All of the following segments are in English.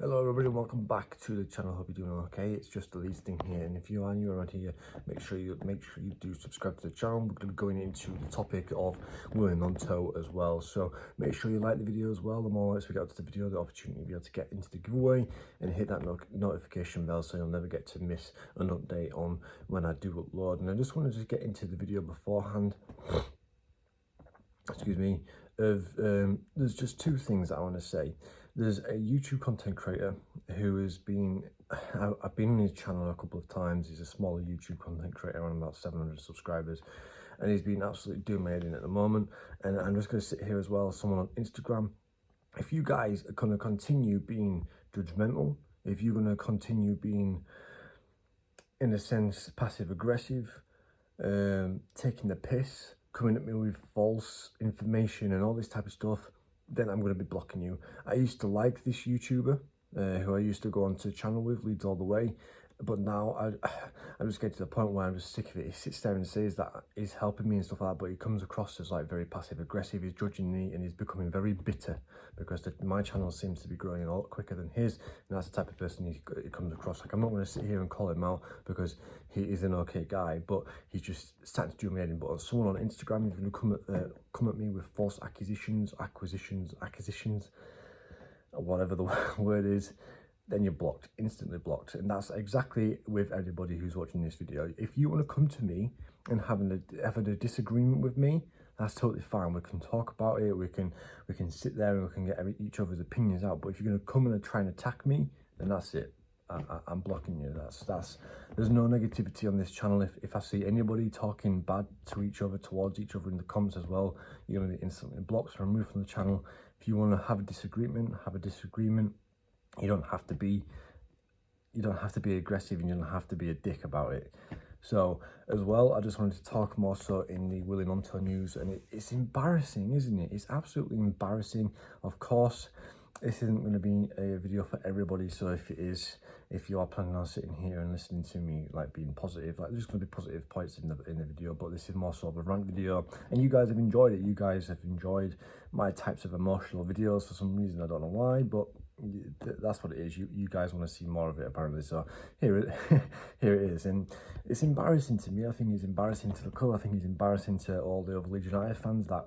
Hello everybody, welcome back to the channel. Hope you're doing okay. It's just the least thing here, and if you are new around here, make sure you do subscribe to the channel. We're going to be going into the topic of Willie Gnonto as well, so make sure you like the video as well. The more likes we get to the video, the opportunity to be able to get into the giveaway, and hit that notification bell so you'll never get to miss an update on when I do upload. And I just wanted to get into the video beforehand, excuse me, there's just two things that I want to say. There's a YouTube content creator who has been, I've been on his channel a couple of times. He's a smaller YouTube content creator on about 700 subscribers, and he's been absolutely dominating at the moment. And I'm just going to sit here as well as someone on Instagram. If you guys are going to continue being judgmental, if you're going to continue being, in a sense, passive aggressive, taking the piss, coming at me with false information and all this type of stuff, then I'm going to be blocking you. I used to like this YouTuber who I used to go onto the channel with, Leads All The Way, but now I'm just getting to the point where I'm just sick of it. He sits there and says that he's helping me and stuff like that, but he comes across as like very passive aggressive. He's judging me and he's becoming very bitter because my channel seems to be growing a lot quicker than his, and that's the type of person he comes across. Like, I'm not going to sit here and call him out because he is an okay guy, but he's just starting to do me head. But someone on Instagram is going to come at me with false acquisitions, whatever the word is, then you're blocked, instantly blocked. And that's exactly with everybody who's watching this video. If you want to come to me and having a disagreement with me, that's totally fine. We can talk about it, we can sit there and we can get each other's opinions out. But if you're going to come and try and attack me, then that's it. I'm blocking you. There's no negativity on this channel. If I see anybody talking bad to each other, towards each other in the comments as well, you're going to be instantly blocked, removed from the channel. If you want to have a disagreement, have a disagreement. You don't have to be aggressive, and you don't have to be a dick about it. So as well, I just wanted to talk more so in the Willie Gnonto news, and it's embarrassing, isn't it? It's absolutely embarrassing. Of course, this isn't going to be a video for everybody, so if you are planning on sitting here and listening to me like being positive, like there's going to be positive points in the video, but this is more sort of a rant video, and you guys have enjoyed it. You guys have enjoyed my types of emotional videos for some reason. I don't know why, but that's what it is. You guys want to see more of it, apparently. So here it is, and it's embarrassing to me. I think it's embarrassing to the club. I think it's embarrassing to all the other Leeds United fans that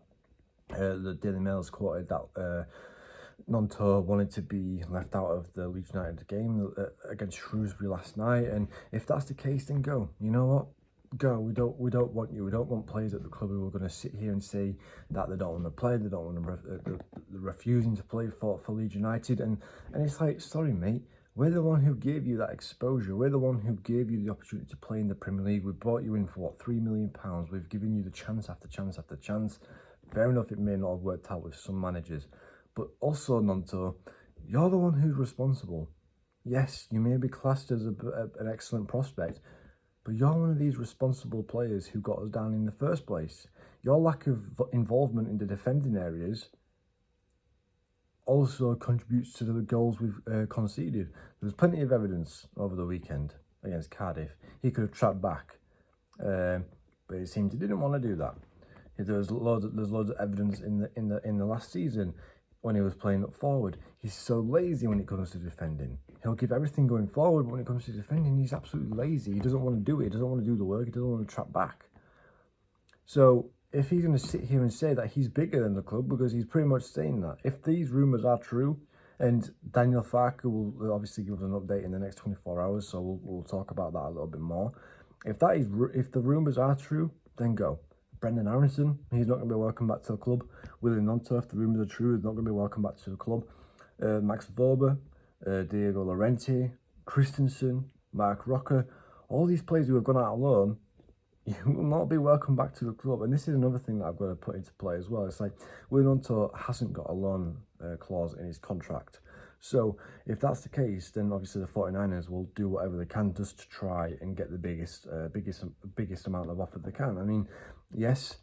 the Daily Mail has quoted that Gnonto wanted to be left out of the Leeds United game against Shrewsbury last night. And if that's the case, then go. You know what? Go. We don't want you. We don't want players at the club who are going to sit here and say that they don't want to play, they don't want to, they're refusing to play for Leeds United. And it's like, sorry mate, we're the one who gave you that exposure. We're the one who gave you the opportunity to play in the Premier League. We brought you in for what, £3 million. We've given you the chance after chance after chance. Fair enough, it may not have worked out with some managers, but also, Gnonto, you're the one who's responsible. Yes, you may be classed as an excellent prospect, but you're one of these responsible players who got us down in the first place. Your lack of involvement in the defending areas also contributes to the goals we've conceded. There's plenty of evidence over the weekend against Cardiff. He could have trapped back, but it seemed he didn't want to do that. There's loads of evidence in the last season when he was playing up forward. He's so lazy when it comes to defending. He'll give everything going forward, but when it comes to defending, he's absolutely lazy. He doesn't want to do it. He doesn't want to do the work. He doesn't want to trap back. So if he's going to sit here and say that he's bigger than the club, because he's pretty much saying that, if these rumours are true, and Daniel Farke will obviously give us an update in the next 24 hours, so we'll talk about that a little bit more. If the rumours are true, then go. Brendan Aronson, he's not going to be welcome back to the club. Willie Gnonto, if the rumours are true, is not going to be welcome back to the club. Max Wöber, Diego Llorente, Christensen, Mark Rocker, all these players who have gone out on loan, you will not be welcome back to the club. And this is another thing that I've got to put into play as well. It's like, Willie Gnonto hasn't got a loan clause in his contract. So if that's the case, then obviously the 49ers will do whatever they can just to try and get the biggest amount of offer they can. I mean, yes,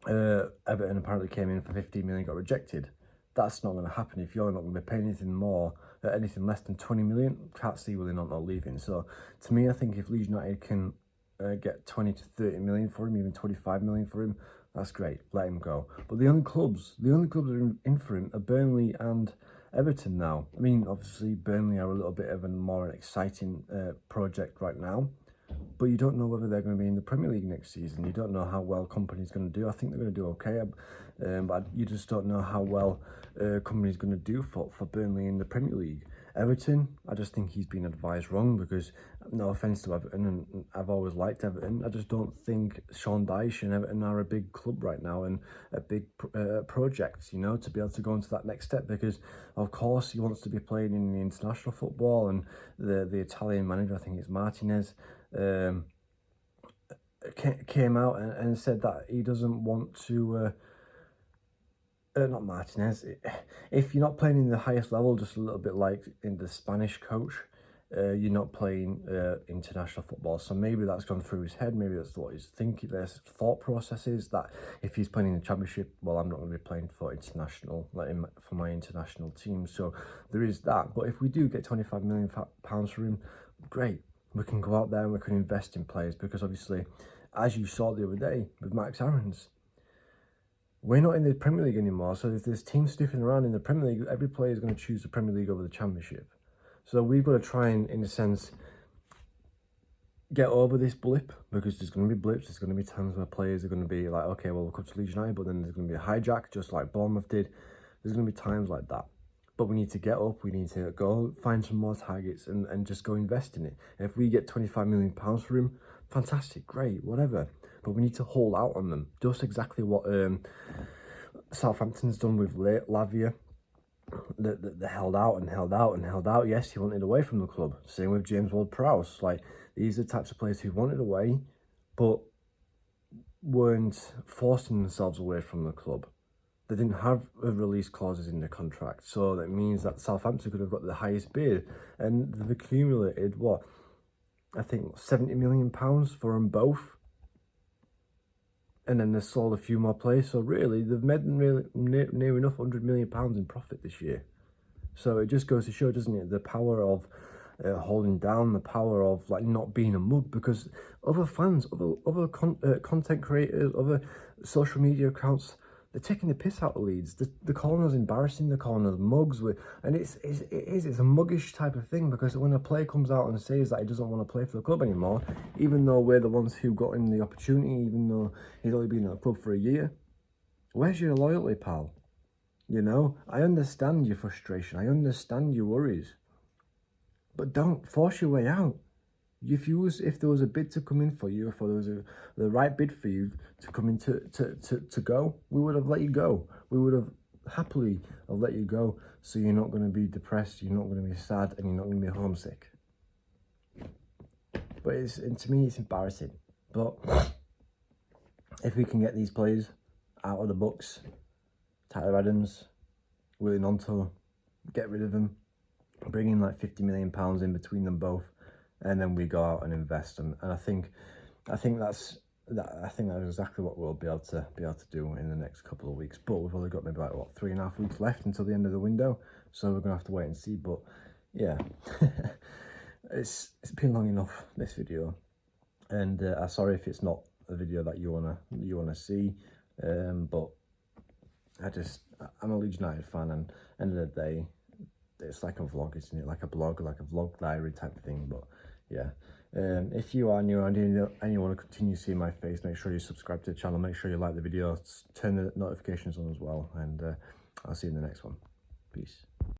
Everton apparently came in for 15 million, got rejected. That's not going to happen if you're not going to be paying anything more, anything less than 20 million. Can't see Willie Gnonto leaving. So to me, I think if Leeds United can get 20 to 30 million for him, even 25 million for him, that's great. Let him go. But the only clubs that are in for him are Burnley and Everton now. I mean, obviously Burnley are a little bit of a more exciting project right now, but you don't know whether they're going to be in the Premier League next season. You don't know how well Kompany's going to do. I think they're going to do okay, but you just don't know how well Kompany's going to do for Burnley in the Premier League. Everton, I just think he's been advised wrong, because no offence to Everton, and I've always liked Everton, I just don't think Sean Dyche and Everton are a big club right now and a big project, you know, to be able to go into that next step, because of course he wants to be playing in the international football, and the Italian manager, I think it's Martinez, came out and said that he doesn't want to not Martinez. If you're not playing in the highest level, just a little bit like in the Spanish coach, you're not playing international football. So maybe that's gone through his head. Maybe that's what he's thinking. Their thought process is that if he's playing in the Championship, well, I'm not going to be playing for international, like for my international team. So there is that. But if we do get £25 million for him, great. We can go out there and we can invest in players, because obviously, as you saw the other day with Max Aarons, we're not in the Premier League anymore, so if there's teams sniffing around in the Premier League, every player is going to choose the Premier League over the Championship. So we've got to try and, in a sense, get over this blip, because there's going to be blips. There's going to be times where players are going to be like, okay, well, we'll come to Leeds United, but then there's going to be a hijack, just like Bournemouth did. There's going to be times like that. But we need to get up, we need to go find some more targets and just go invest in it. And if we get £25 million for him, fantastic, great, whatever. But we need to hold out on them. Just exactly what Southampton's done with Lavia. They held out and held out and held out. Yes, he wanted away from the club. Same with James Ward-Prowse. Like, these are the types of players who wanted away, but weren't forcing themselves away from the club. They didn't have release clauses in their contract, so that means that Southampton could have got the highest bid, and they've accumulated, what, I think £70 million for them both, and then they sold a few more players. So really, they've made near enough £100 million in profit this year. So it just goes to show, doesn't it, the power of holding down, the power of like not being a mug, because other fans, other content creators, other social media accounts, they're taking the piss out of Leeds. They're calling us embarrassing, they're calling us mugs, and it's a muggish type of thing, because when a player comes out and says that he doesn't want to play for the club anymore, even though we're the ones who got him the opportunity, even though he's only been at the club for a year, where's your loyalty, pal? You know, I understand your frustration, I understand your worries, but don't force your way out. If there was a bid to come in for you, if there was the right bid for you to come in to go, we would have let you go. We would have happily have let you go, so you're not going to be depressed, you're not going to be sad, and you're not going to be homesick. But to me, it's embarrassing. But if we can get these players out of the books, Tyler Adams, Willy Gnonto, get rid of them, bring in like £50 million in between them both, and then we go out and invest. And I think that's exactly what we'll be able to do in the next couple of weeks. But we've only got maybe like, what, 3.5 weeks left until the end of the window, so we're gonna have to wait and see. But yeah, it's been long enough, this video, and I'm sorry if it's not a video that you wanna see, but I'm a Leeds United fan, and end of the day, it's like a vlog, isn't it? Like a blog, like a vlog diary type thing. But yeah, if you are new and you want to continue seeing my face, make sure you subscribe to the channel, make sure you like the videos, turn the notifications on as well, and I'll see you in the next one. Peace.